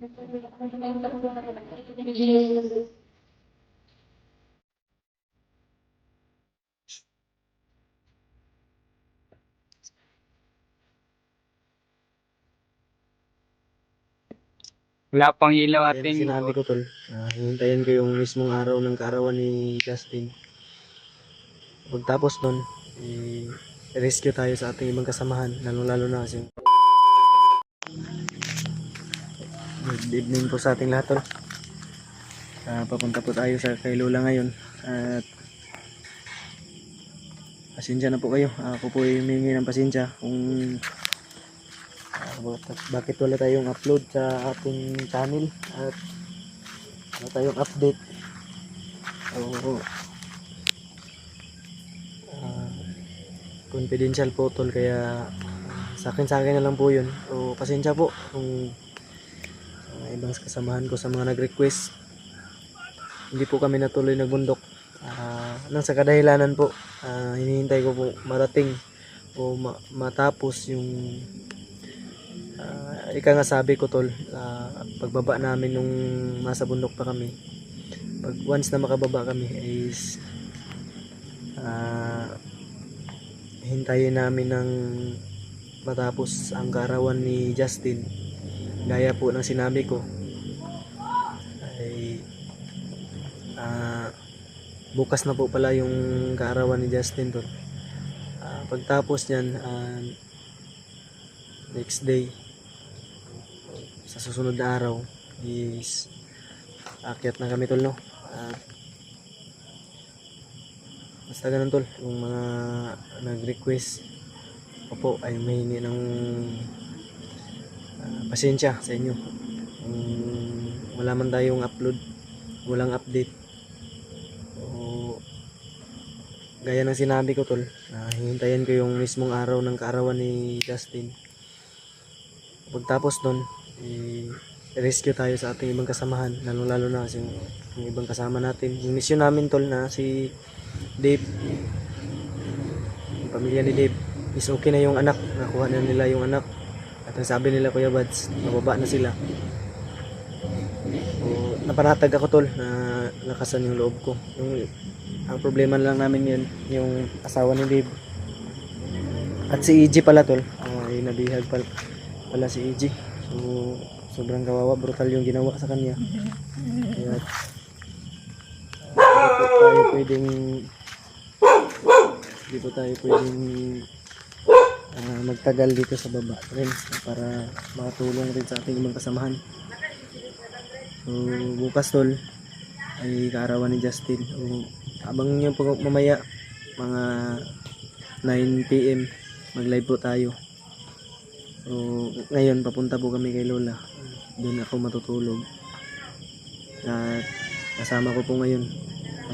Wala pang ilaw Kaya atin. sinabi ko tol, hintayin ko yung mismong araw ng kaarawan ni Justin. Pagtapos nun, rescue tayo sa ating ibang kasamahan, lalo na kasi good evening po sa ating lahat tol. Papunta po tayo sa kay Lola ngayon at pasensya na po kayo. Ako po humingi ng pasensya kung bakit wala tayong upload sa ating channel at wala tayong update. So, confidential po tol, kaya sa akin na lang po yun. So pasensya po kung ibang kasamahan ko sa mga nag-request hindi po kami natuloy nagbundok. Nang sa kadahilanan po, hinihintay ko po marating o matapos yung ika nga sabi ko tol, pagbaba namin nung nasa bundok pa kami, pag once na makababa kami is hintayin namin ng matapos ang kaarawan ni Justin. Gaya po ng sinabi ko ay bukas na po pala yung kaarawan ni Justin tol. Pagtapos nyan, next day sa susunod na araw is akyat na kami tol, no? Basta ganun tol, yung mga nag-request ko po ay mahingi ng pasensya sa inyo kung wala man tayong upload, walang update. O gaya ng sinabi ko tol, hihintayin ko yung mismong araw ng kaarawan ni Justin. Pagtapos nun, rescue tayo sa ating ibang kasamahan, lalo na kasi yung ibang kasama natin. Yung mission namin tol na si Dave, yung pamilya ni Dave is okay na yung anak, nakuha na nila yung anak. At ang sabi nila Kuya Bads, mababa na sila. So, napanatag ako tol na lakasan yung loob ko. Ang problema lang namin yun, yung asawa ni Dave at si EG pala tol, ay nabihag pala si EG. So sobrang kawawa, brutal yung ginawa sa kanya. Kaya hindi po tayo pwedeng magtagal dito sa baba rin para makatulong rin sa ating ibang kasamahan. So bukas tol ay kaarawan ni Justin. So, abang nyo po mamaya mga 9 PM mag live po tayo. So ngayon papunta po kami kay Lola, doon ako matutulog. At kasama ko po ngayon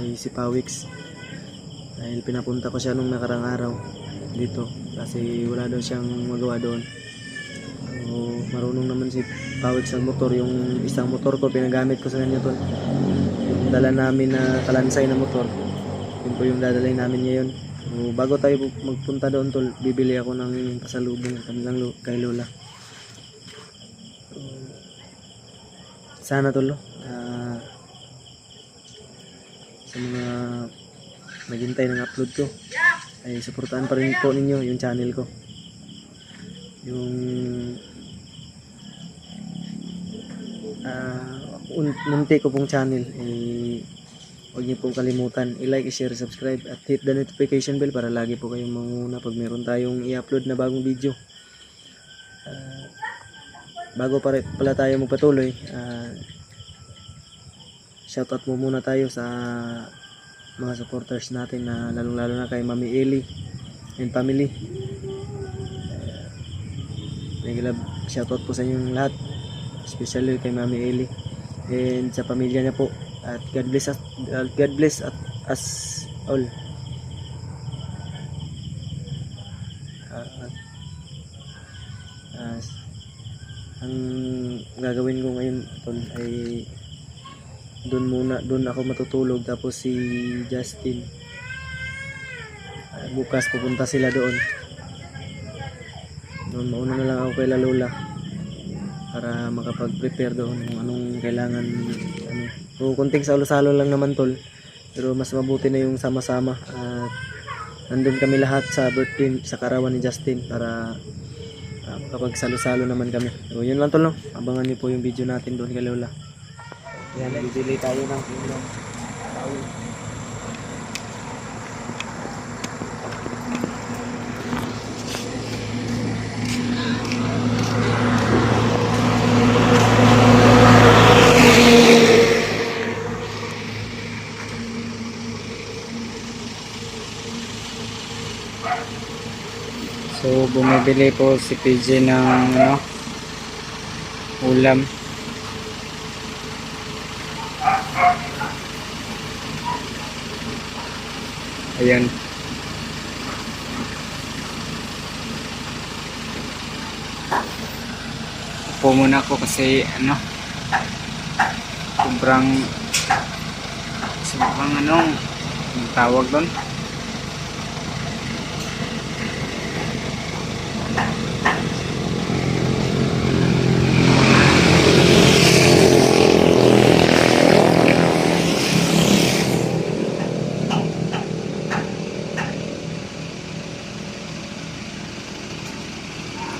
ay si Pawix, dahil pinapunta ko siya nung nakarang araw dito kasi wala daw siyang magawa doon. So, marunong naman si Pawix sa motor. Yung isang motor ko pinagamit ko sa kanya tol, yung dala namin na kalansay na motor, yun po yung dadalhin namin ngayon. So, bago tayo magpunta doon tol, bibili ako ng pasalubong kay Lola. So, sana tol, sa mga naghintay ng upload ko ay suportahan pa rin po ninyo yung channel ko, yung munti ko pong channel. Huwag niyo pong kalimutan i-like, i-share, subscribe at hit the notification bell para lagi po kayong manguna pag meron tayong i-upload na bagong video. Bago pala tayo magpatuloy, shoutout mo muna tayo sa mga supporters natin na lalong-lalo na kay Mami Eli and family. Shoutout po sa inyong lahat, especially kay Mami Eli and sa pamilya niya po. At God bless us all. Ang gagawin ko ngayon tol ay doon ako matutulog, tapos si Justin bukas pupunta sila doon. Mauna na lang ako kay Lola para makapag-prepare doon kung anong kailangan ano. So kunting salo-salo lang naman tol, pero mas mabuti na yung sama-sama at nandun kami lahat sa birthday sa karawan ni Justin para kapag salo-salo naman kami. So yun lang tol no, abangan niyo po yung video natin doon kay Lola. Yan, bibili tayo ng towel. So bumibili po si PJ ng ano, ulam. Ayan. Upo muna ako kasi ano, sobrang anong tawag doon.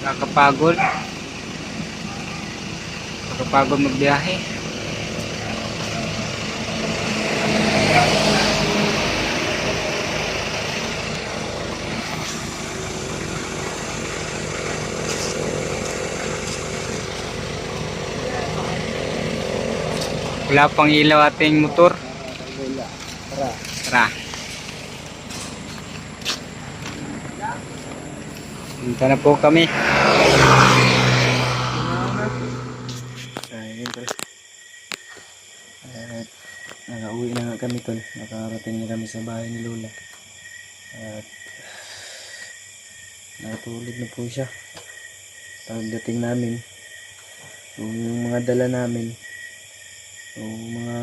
Nakakapagod magbiyahe. Wala pang ilaw ating motor. Tara. Punta na po kami. Ayun tol. At nakauwi na nga kami tol. Nakarating na kami sa bahay ni Lola. At natulog na po siya. Pagdating namin, yung mga dala namin, yung mga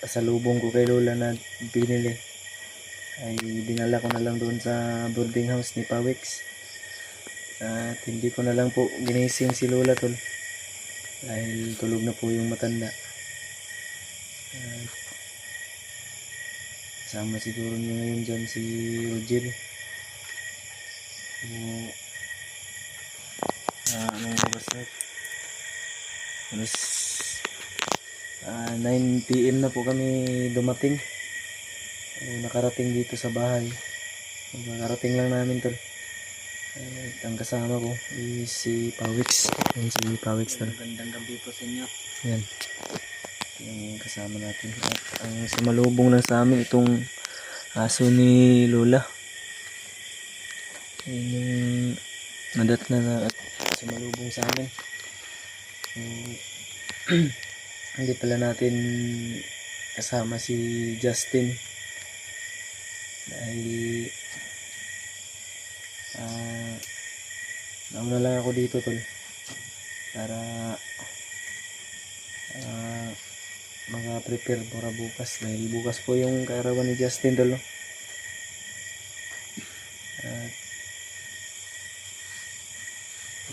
pasalubong ko kay Lola na binili ay dinala ko na lang doon sa boarding house ni Pawix. At hindi ko na lang po ginising si Lola tol dahil tulog na po yung matanda. Kasama siguro niyo ngayon dyan si Roger. Anong oras na? Alas 9 PM na po kami dumating. Nakarating dito sa bahay. Nakarating lang namin tol. Ang kasama ko is si Pawix. Yan si Pawix tol. Magandang gabi po sa inyo. Yan. Yung kasama natin. At ang sumalubong lang sa amin itong aso ni Lola. Yan yung nadatna na at sumalubong sa amin. Hindi pala natin kasama si Justin dahil nauna lang ako dito tol para maka-prepare para bukas dahil bukas po yung kaarawan ni Justin tol no?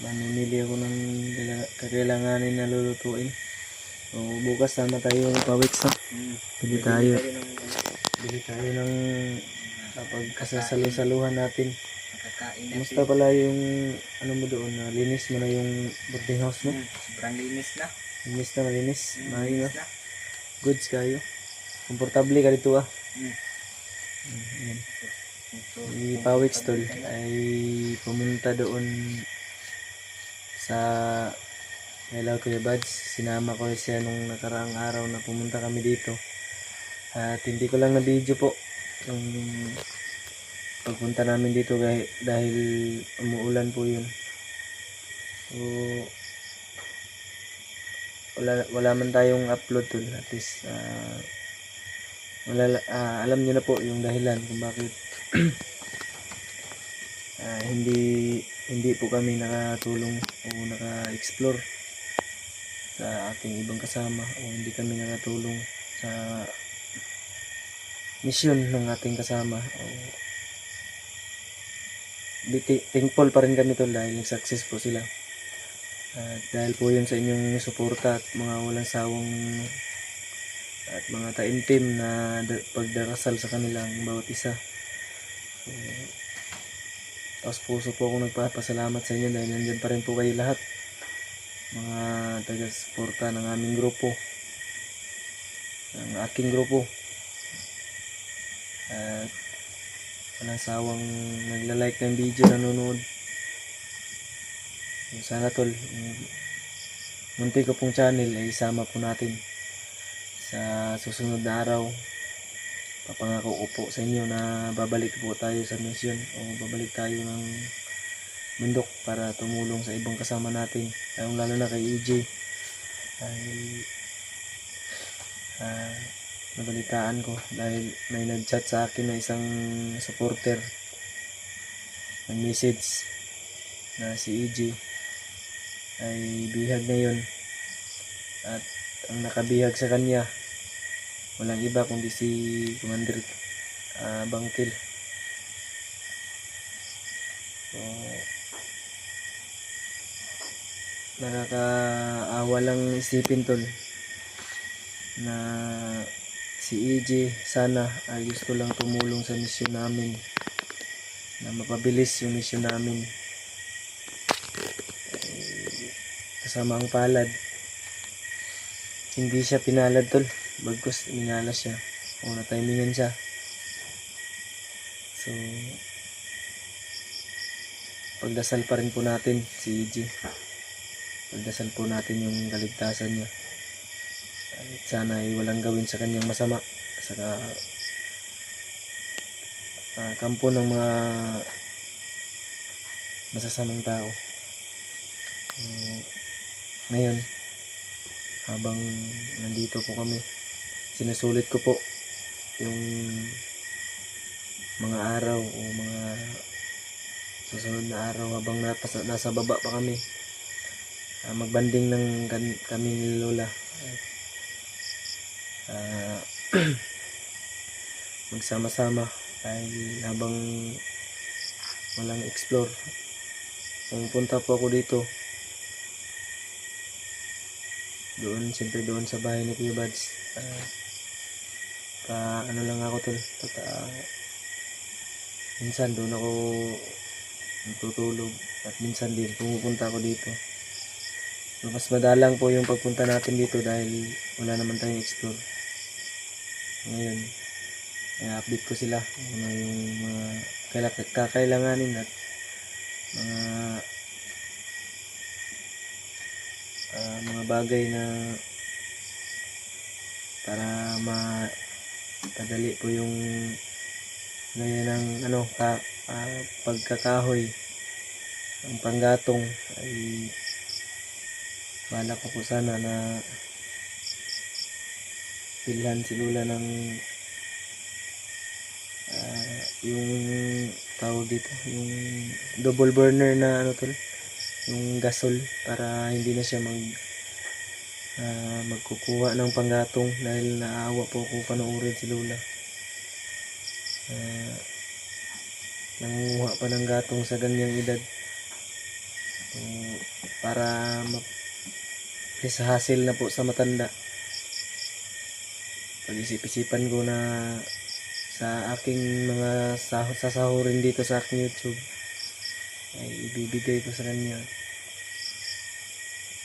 Mamimili ako ng kakailanganin na lulutuin. So bukas sama tayo ng Pawix no? Bili tayo ng pagkasasalo-saluhan natin. Kumusta pala yung ano mo doon, linis mo na yung boarding house mo? Sobrang linis na. Malinis. Maayos no? Goods kayo. Komportable ka dito ah. Yan. Si Pawix tol ay pumunta doon sa Hello Kuya Buds. Sinama ko siya nung nakaraang araw na pumunta kami dito. At hindi ko lang na video po yung pagpunta namin dito dahil umuulan po yun. So wala man tayong upload tol. At least alam niyo na po yung dahilan kung bakit hindi po kami nakatulong o naka-explore sa ating ibang kasama o hindi kami nakatulong sa mission ng ating kasama. Thankful pa rin kami tol dahil success po sila. At dahil po yun sa inyong suporta at mga walang sawang at mga taimtim na pagdarasal sa kanilang bawat isa. So, taos puso po akong nagpapasalamat sa inyo dahil nandyan pa rin po kayo lahat, mga taga-suporta ng aming grupo, ng aking grupo. At walang sawang nagla-like ng video, nanonood. Sana tol, munti ko pong channel ay isama po natin sa susunod na araw. Papangako ko po sa inyo na babalik po tayo sa mission o babalik tayo ng bundok para tumulong sa ibang kasama natin, lalo na kay EJ. Ay nabalitaan ko dahil may nag-chat sa akin na isang supporter, nag-message na si EJ ay bihag ngayon, at ang nakabihag sa kanya walang iba kundi si Commander Bangkil. So, nakakaawa lang isipin tol na si EJ sana ay gusto lang tumulong sa misyon namin, na mapabilis yung misyon namin. Kasama ang palad, hindi siya pinalad tol, bagkus minalas siya o na-timingan siya. So pagdasal pa rin po natin si EJ, pagdasal po natin yung kaligtasan niya, at sana ay walang gawin sa kanyang masama sa kampo ng mga masasamang tao. Ngayon habang nandito po kami, sinusulit ko po yung mga araw o mga susunod na araw habang nasa baba pa kami, magbanding ng kami ni Lola, magsama-sama dahil habang walang explore. Pumunta po ako dito siyempre doon sa bahay ni Kuya Bads. Ano lang ako tol, minsan doon ako natutulog at minsan din pumupunta ako dito. So, mas madalang po yung pagpunta natin dito dahil wala naman tayong explore ngayon. I-update ko sila ano yung mga kakailanganin at mga bagay na para mapadali po yung gaya ng pagkakahoy, ang panggatong. Ay bala ko po sana na bilhan si Lola ng yung tawag dito, yung double burner na yung gasol, para hindi na siya magkukuha ng panggatong dahil naawa po ako panoorin si Lola. Nangunguha pa ng gatong sa ganyang edad. So, para hassle na po sa matanda. Pag-isip-isipan ko na sa aking mga sasahurin dito sa aking YouTube ay ibibigay ko sa kanya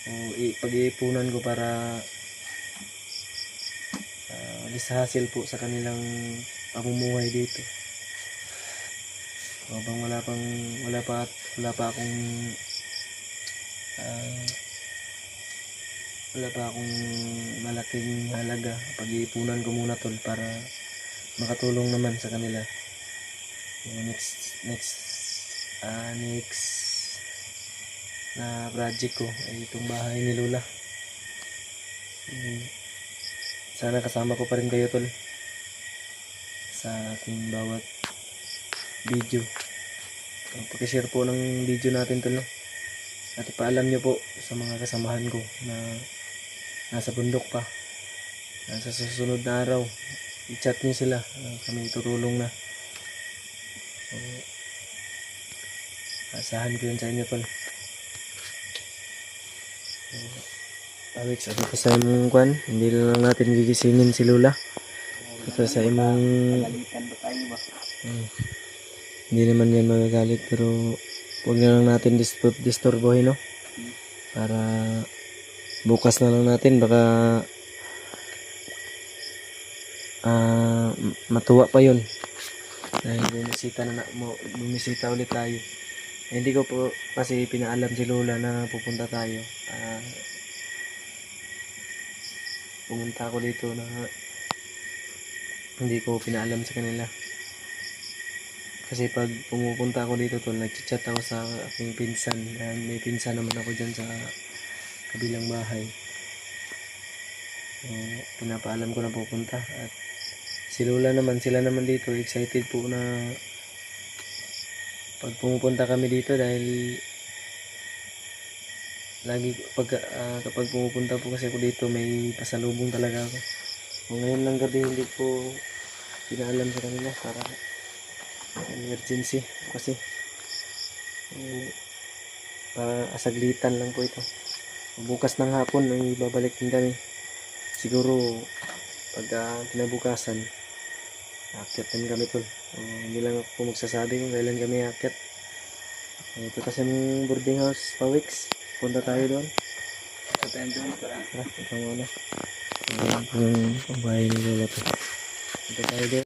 o pag-iipunan ko para hassle po sa kanilang pamumuhay dito. Habang wala pa akong malaking halaga, pag-iipunan ko muna tol para makatulong naman sa kanila. Next na project ko ay itong bahay ni Lola. Sana kasama ko pa rin kayo tol sa aking bawat video. Pakishare po ng video natin tol, no? At ipaalam nyo po sa mga kasamahan ko na nasa bundok pa, nasa susunod na araw, i-chat nyo sila, kami tutulong na. So, asahan ko yun sa inyo tol. Awit sa dito sa imong kwan, hindi na lang natin gigisingin si Lola. Ito sa imong hindi naman yan magagalit pero huwag na lang natin disturbohin, no? Para bukas na lang natin baka matuwa pa yun dahil bumisita ulit tayo. Hindi ko po kasi pinaalam si Lola na pupunta tayo. Pumunta ako dito na hindi ko pinaalam sa kanila. Kasi pag pumupunta ako dito tol, nagchat ako sa aking pinsan. May pinsan naman ako dyan sa kabilang bahay. Pinapaalam ko na pupunta. At si Lola naman, sila naman dito, excited po na pag pumupunta kami dito dahil lagi kapag pumupunta po kasi ako dito may pasalubong talaga ako. Ngayon lang gabi hindi ko pinaalam sa kanila para emergency kasi asaglitan lang po ito. Bukas ng hapon ay babalik din kami. Siguro pag kinabukasan aakyat din kami tol. Hindi lang ako magsasabi kung kailan kami aakyat. Ito kasi yung boarding house Pawix. Punta tayo doon. Ito muna. Yung bahay ni Lola to. Punta tayo doon.